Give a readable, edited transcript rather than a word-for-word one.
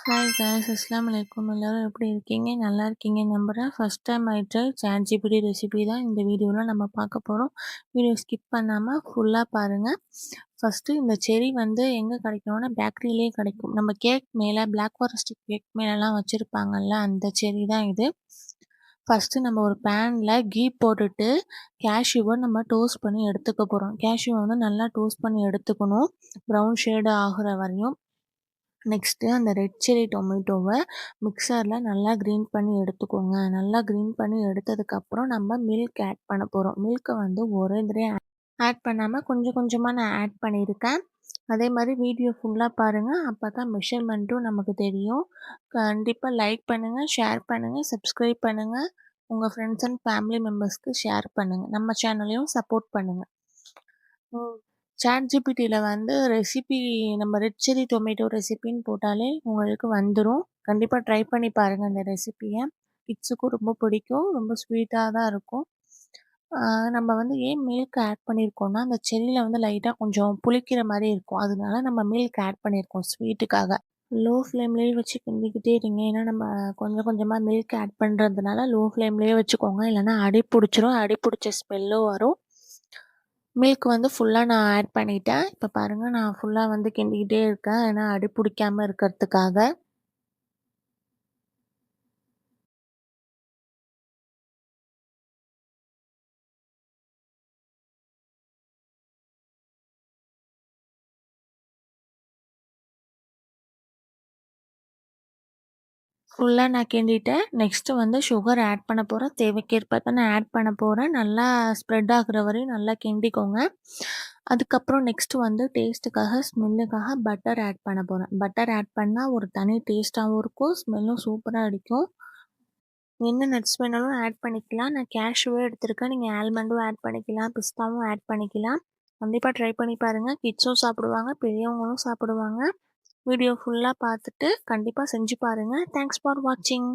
Hi guys அஸ்ஸலாமு அலைக்கும். எல்லாரும் எப்படி இருக்கீங்க? நல்லா இருக்கீங்கன்னு நம்புறேன். First time I try ChatGPT recipe தான் இந்த வீடியோவில் நம்ம பார்க்க போகிறோம். வீடியோ ஸ்கிப் பண்ணாமல் ஃபுல்லாக பாருங்கள். ஃபஸ்ட்டு இந்த செர்ரி வந்து எங்கே கிடைக்கும்னா பேக்கரியிலே கிடைக்கும். நம்ம கேக் மேலே பிளாக் ஃபாரஸ்ட் கேக் மேலெலாம் வச்சுருப்பாங்கல்ல, அந்த செர்ரி தான் இது. ஃபஸ்ட்டு நம்ம ஒரு பேனில் கீ போட்டுட்டு கேஷ்யூவை நம்ம டோஸ்ட் பண்ணி எடுத்துக்க போகிறோம். கேஷ்யூவை வந்து நல்லா டோஸ்ட் பண்ணி எடுத்துக்கணும், ப்ரௌன் ஷேடு ஆகிற வரையும். நெக்ஸ்ட்டு அந்த ரெட் சில்லி டொமேட்டோவை மிக்சரில் நல்லா கிரைண்ட் பண்ணி எடுத்துக்கோங்க. நல்லா கிரைண்ட் பண்ணி எடுத்ததுக்கப்புறம் நம்ம மில்க் ஆட் பண்ண போகிறோம். மில்க்கை வந்து ஒரே தடவை ஆட் பண்ணாமல் கொஞ்சம் கொஞ்சமாக நான் ஆட் பண்ணியிருக்கேன். அதே மாதிரி வீடியோ ஃபுல்லாக பாருங்கள், அப்போ தான் மெஷர்மெண்ட்டும் நமக்கு தெரியும். கண்டிப்பாக லைக் பண்ணுங்கள், ஷேர் பண்ணுங்கள், சப்ஸ்கிரைப் பண்ணுங்கள். உங்கள் ஃப்ரெண்ட்ஸ் அண்ட் ஃபேமிலி மெம்பர்ஸ்க்கு ஷேர் பண்ணுங்கள். நம்ம சேனலையும் சப்போர்ட் பண்ணுங்கள். சாட்ஜிபிட்டியில் வந்து ரெசிபி நம்ம ரெட் சில்லி டொமேட்டோ ரெசிபின்னு போட்டாலே உங்களுக்கு வந்துடும். கண்டிப்பாக ட்ரை பண்ணி பாருங்கள் இந்த ரெசிபியை. கிட்ஸுக்கும் ரொம்ப பிடிக்கும், ரொம்ப ஸ்வீட்டாக தான் இருக்கும். நம்ம வந்து ஏன் மில்க் ஆட் பண்ணியிருக்கோம்னா, அந்த செல்லியில் வந்து லைட்டாக கொஞ்சம் புளிக்கிற மாதிரி இருக்கும், அதனால நம்ம மில்க் ஆட் பண்ணியிருக்கோம் ஸ்வீட்டுக்காக. லோ ஃப்ளேம்லேயே வச்சு கிண்டிக்கிட்டே இருங்க. ஏன்னா நம்ம கொஞ்சம் கொஞ்சமாக மில்க் ஆட் பண்ணுறதுனால லோ ஃப்ளேம்லேயே வச்சுக்கோங்க, இல்லைன்னா அடி பிடிச்சிரும். அடி பிடிச்ச ஸ்மெல்லும் வரும். மில்க் வந்து ஃபுல்லாக நான் ஆட் பண்ணிட்டேன். இப்போ பாருங்கள், நான் ஃபுல்லாக வந்து கிண்டிக்கிட்டே இருக்கேன், ஏன்னா அடி பிடிக்காம இருக்கிறதுக்காக. ஃபுல்லாக நான் கிண்டிட்டேன். நெக்ஸ்ட்டு வந்து சுகர் ஆட் பண்ண போகிறேன். தேவைக்கேற்ப தான் நான் ஆட் பண்ண போகிறேன். நல்லா ஸ்ப்ரெட் ஆகுற வரையும் நல்லா கிண்டிக்கோங்க. அதுக்கப்புறம் நெக்ஸ்ட்டு வந்து டேஸ்ட்டுக்காக, ஸ்மெல்லுக்காக பட்டர் ஆட் பண்ண போகிறேன். பட்டர் ஆட் பண்ணால் ஒரு தனி டேஸ்ட்டாகவும் இருக்கும், ஸ்மெல்லும் சூப்பராக அடிக்கும். என்ன நட்ஸ் வேணாலும் ஆட் பண்ணிக்கலாம். நான் கேஷ்யூவே எடுத்திருக்கேன். நீங்கள் ஆல்மண்டும் ஆட் பண்ணிக்கலாம், பிஸ்தாவும் ஆட் பண்ணிக்கலாம். கண்டிப்பாக ட்ரை பண்ணி பாருங்கள். கிட்ஸும் சாப்பிடுவாங்க, பெரியவங்களும் சாப்பிடுவாங்க. வீடியோ ஃபுல்லாக பார்த்துட்டு கண்டிப்பாக செஞ்சு பாருங்கள். தேங்க்ஸ் ஃபார் வாட்சிங்.